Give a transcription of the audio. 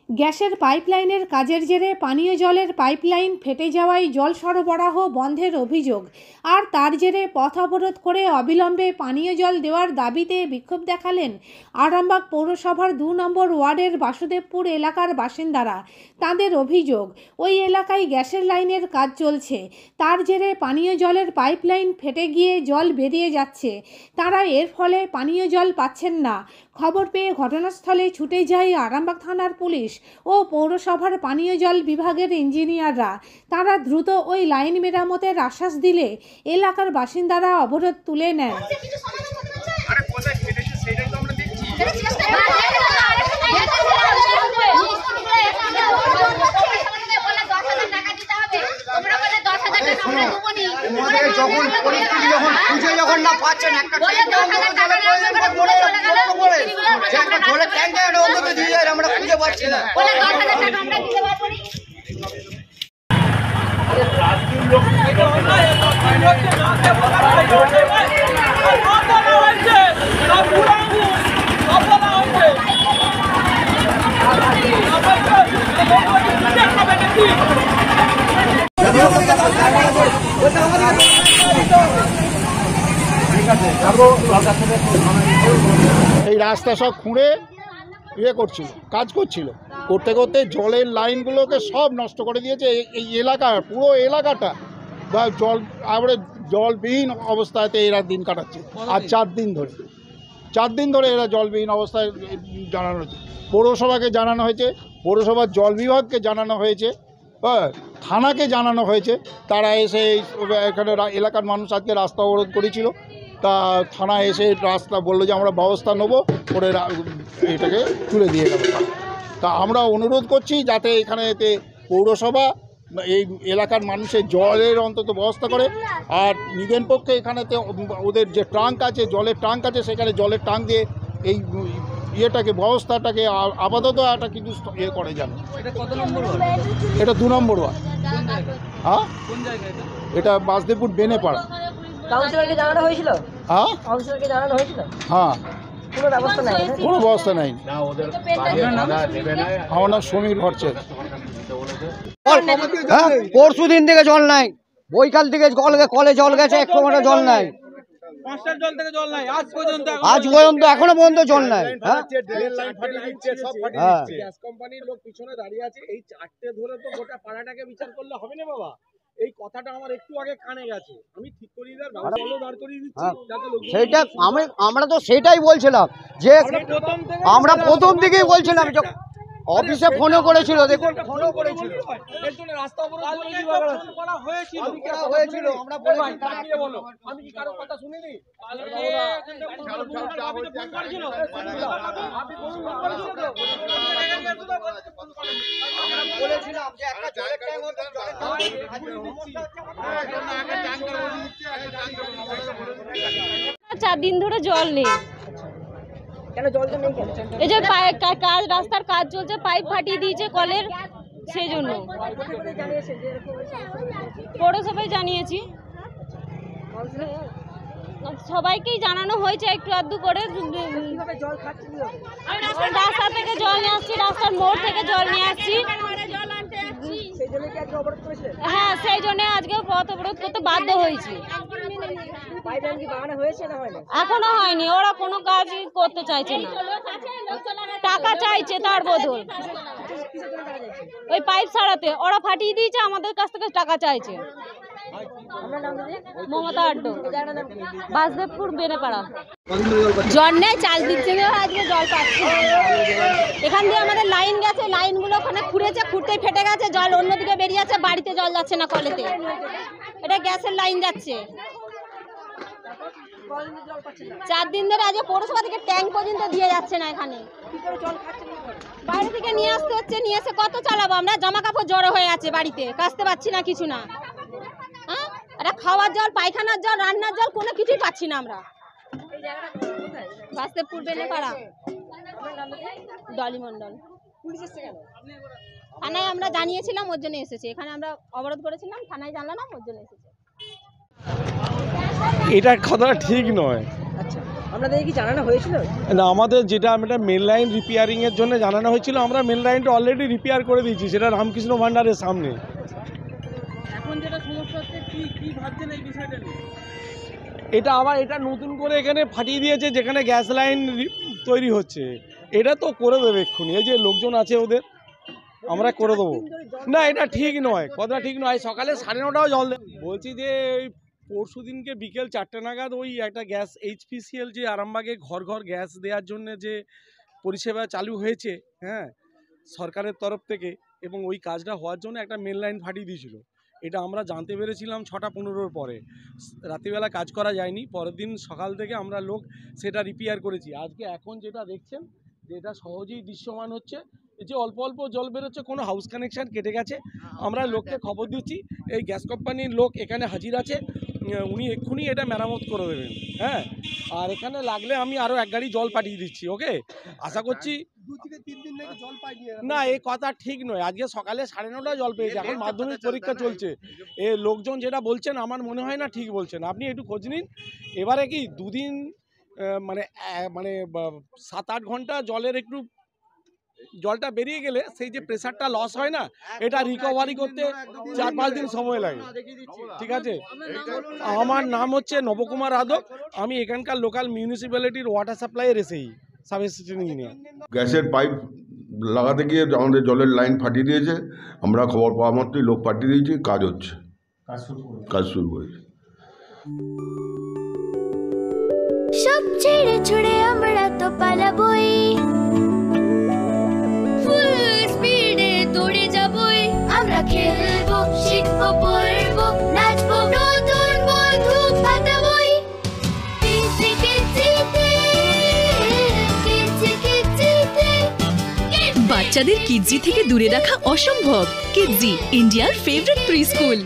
গ্যাসের পাইপলাইনের কাজের জেরে পানীয় জলের পাইপলাইন ফেটে যাওয়ায় জল সরবরাহ বন্ধের অভিযোগ আর তার জেরে পথ অবরোধ করে অবিলম্বে পানীয় জল দেওয়ার দাবিতে বিক্ষোভ দেখালেন আরামবাগ পৌরসভার ২ নম্বর ওয়ার্ডের বাসুদেবপুর এলাকার বাসিন্দারা। তাদের অভিযোগ, ওই এলাকায় গ্যাসের লাইনের কাজ চলছে, তার জেরে পানীয় জলের পাইপলাইন ফেটে গিয়ে জল বেরিয়ে যাচ্ছে। তারা এর ফলে পানীয় জল পাচ্ছেন না। খবর পেয়ে ঘটনাস্থলে ছুটে যায় আরামবাগ থানার পুলিশ ও পৌরসভার পানীয় জল বিভাগের ইঞ্জিনিয়াররা। তারা দ্রুত ওই লাইন মেরামতের আশ্বাস দিলে এলাকার বাসিন্দারা অবরোধ তুলে নেন। এই রাস্তা সব খুঁড়ে করছিল, কাজ করছিল, করতে করতে জলের লাইনগুলোকে সব নষ্ট করে দিয়েছে। এই এলাকার পুরো এলাকাটা বা জলবিহীন অবস্থাতে এরা দিন কাটাচ্ছে। আর 4 দিন ধরে এরা জলবিহীন অবস্থায় জানানো হয়েছে। পৌরসভাকে জানানো হয়েছে, পৌরসভার জল বিভাগকে জানানো হয়েছে, থানাকে জানানো হয়েছে। তারা এসে এখানে এলাকার মানুষ আজকে রাস্তা অবরোধ করেছিল, তা থানা এসে রাস্তা বললো যে আমরা ব্যবস্থা নেব করে এটাকে তুলে দিয়ে গেল। তা আমরা অনুরোধ করছি যাতে এখানেতে পৌরসভা এই এলাকার মানুষের জলের অন্তত ব্যবস্থা করে। আর নিদেন পক্ষে এখানেতে ওদের যে ট্যাঙ্ক আছে, জলের ট্যাঙ্ক আছে, সেখানে জলের ট্যাঙ্ক দিয়ে এই ব্যবস্থাটাকে আপাতত একটা কিন্তু করে যান। এটা 2 নম্বর ওয়ার্ড। হ্যাঁ, এটা বাসদেবপুর বেনেপাড়া। কাউন্সিলরকে জানানো হয়েছিল? হ্যাঁ, কাউন্সিলরকে জানানো হয়েছিল? হ্যাঁ, কোনো ব্যবস্থা নাই, কোনো ব্যবস্থা নাই। আমার নাম সমীর ভট্টাচার্য। পরশু দিন থেকে জল নাই, বৈকাল থেকে কলে জল গেছে, 1 ঘন্টা জল নাই, আজ পর্যন্ত এখনো পর্যন্ত জল নাই। কোম্পানির লোক পিছনে দাঁড়িয়ে আছে, এই 4টে ধরে তো গোটা পাড়াটাকে বিচার করলে হবে না বাবা। এই কথাটা আমার একটু আগে কানে গেছে, আমি ঠিক করিয়ে সেইটা আমরা তো সেটাই বলছিলাম যে আমরা প্রথম থেকেই বলছিলাম, অফিসে ফোনও করেছিল, দেখুন ফোনও করেছিল, রাস্তা করা হয়েছিল। আমরা বলো, আমি কি কারো কথা শুনিনি? বলেছিলাম যে একটা জলের ট্যাঙ্ক হতো, 4 দিন ধরে জল নেই। কেন জলটা নেই? কেন এই যে কাজ, রাস্তার কাজ চলছে, পাইপ ফাটিয়ে দিয়েছে কলের, সেই জন্য পৌরসভায় জানিয়েছি, সবাইকেই জানানো হয়েছে একটু আধটু করে। রাস্তা থেকে জল নিয়ে আসছি, রাস্তার মোড় থেকে জল নিয়ে আসছি। হ্যাঁ, সেই জন্য আজকে পথ অবরোধ করতে বাধ্য হয়েছি। এখনো হয়নি, ওরা কোনো কাজই করতে চাইছে না, টাকা চাইছে তার বদল। ওই পাইপ ছাড়াতে ওরা ফাটিয়ে দিয়েছে, আমাদের কাছ থেকে টাকা চাইছে। মমতা আড্ডো, বাসদেবপুর বেনেপাড়া। জল নেই, 4 দিন থেকে আজকে জল পাচ্ছি। এখান দিয়ে আমাদের লাইন গেছে, লাইনগুলো ওখানে খুঁড়তেই ফেটে গেছে, জল অন্যদিকে বেরিয়ে যাচ্ছে, বাড়িতে জল যাচ্ছে না কলেতে। এটা গ্যাসের লাইন যাচ্ছে। 4 দিন ধরে আজকে পৌরসভা থেকে ট্যাঙ্ক পর্যন্ত দিয়ে যাচ্ছে না। এখানে বাইরে থেকে নিয়ে আসতে হচ্ছে, নিয়ে এসে কত চালাবো আমরা? জামা কাপড় জড়ো হয়ে আছে বাড়িতে, কাচতে পারছি না, কিছু না। হ্যাঁ, এটা খাওয়ার জল, পায়খানার জল, রান্নার জল কোনো কিছুই পাচ্ছি না আমরা। বাসদেবপুর বেনেপাড়া, ডলি মন্ডল। থানায় আমরা জানিয়েছিলাম, ওর জন্য এসেছে। এখানে আমরা অবরোধ করেছিলাম, থানায় জানলাম, ওর জন্য এসেছে। এটা কথাটা ঠিক নয়। আচ্ছা, আপনাদের কি জানানো হয়েছিল? না, আমাদের যেটা মেন লাইন রিপেয়ারিংয়ের জন্য জানানো হয়েছিল, আমরা মেন লাইনটা অলরেডি রিপেয়ার করে দিয়েছি, সেটা রামকৃষ্ণ ভান্ডারের সামনে। এখন যেটা সমস্যা হচ্ছে কি ভাবছেন এই বিষয়টা নিয়ে? এটা নতুন করে এখানে ফাটিয়ে দিয়েছে যেখানে গ্যাস লাইন তৈরি হচ্ছে, এটা তো করে দেবে এক্ষুনি, এই যে লোকজন আছে ওদের, আমরা করে দেবো। না, এটা ঠিক নয়, কথা ঠিক নয়। সকালে 9:30টাও জল বলছি যে ওই পরশু দিনকে বিকেল 4টে নাগাদ ওই একটা গ্যাস HPCL যে আরামবাগে ঘর ঘর গ্যাস দেওয়ার জন্য যে পরিষেবা চালু হয়েছে, হ্যাঁ, সরকারের তরফ থেকে, এবং ওই কাজটা হওয়ার জন্য একটা মেন লাইন ফাটিয়ে দিয়েছিল। এটা আমরা জানতে পেরেছিলাম 6:15-র পরে, রাত্রিবেলা কাজ করা যায়নি। পরের দিন সকাল থেকে আমরা লোক সেটা রিপেয়ার করেছি। আজকে এখন যেটা দেখছেন, যেটা সহজেই দৃশ্যমান হচ্ছে, এই যে অল্প অল্প জল বেরোচ্ছে, কোনো হাউস কানেকশান কেটে গেছে। আমরা লোককে খবর দিচ্ছি, এই গ্যাস কোম্পানির লোক এখানে হাজির আছে, উনি এক্ষুনি এটা মেরামত করে দেবেন। হ্যাঁ, আর এখানে লাগলে আমি আরও 1 গাড়ি জল পাঠিয়ে দিচ্ছি। ওকে, আশা করছি 2 থেকে 3 দিন নাকি জল পাইনি। না, এই কথা ঠিক নয়। আজকে সকালে 9:30টায় জল পেয়েছে, এখন মাধ্যমিক পরীক্ষা চলছে। এ লোকজন যেটা বলছেন আমার মনে হয় না ঠিক বলছেন। আপনি একটু খোঁজ নিন। এবারে কি 2 দিন মানে 7-8 ঘন্টা জলের একটু জলটা বেরিয়ে গেলে সেই যে প্রেসারটা লস হয় না, এটা রিকভারি করতে 4-5 দিন সময় লাগে। ঠিক আছে, আমার নাম হচ্ছে নবকুমার আদক, আমি এখানকার লোকাল মিউনিসিপ্যালিটির ওয়াটার সাপ্লাইয়ের এসেই সাব অ্যাসিস্ট্যান্ট ইঞ্জিনিয়ার। গ্যাসের পাইপ লাগাতে গিয়ে আমাদের জলের লাইন ফাটিয়ে দিয়েছে, আমরা খবর পাওয়া মাত্রই লোক পাঠিয়ে দিয়েছি, কাজ হচ্ছে, কাজ শুরু হয়েছে। সব ছেড়ে ছুড়ে আমরা তো পালাবই, ফুল স্পিডে দৌড়ে যাবই, আমরা খেলবো, শিখবো, পড়বো, নাচবো, নতুন বন্ধু পাতাবই, বাচ্চাদের কিডজি থেকে দূরে রাখা অসম্ভব। কিডজি, ইন্ডিয়ার ফেভারিট প্রি স্কুল।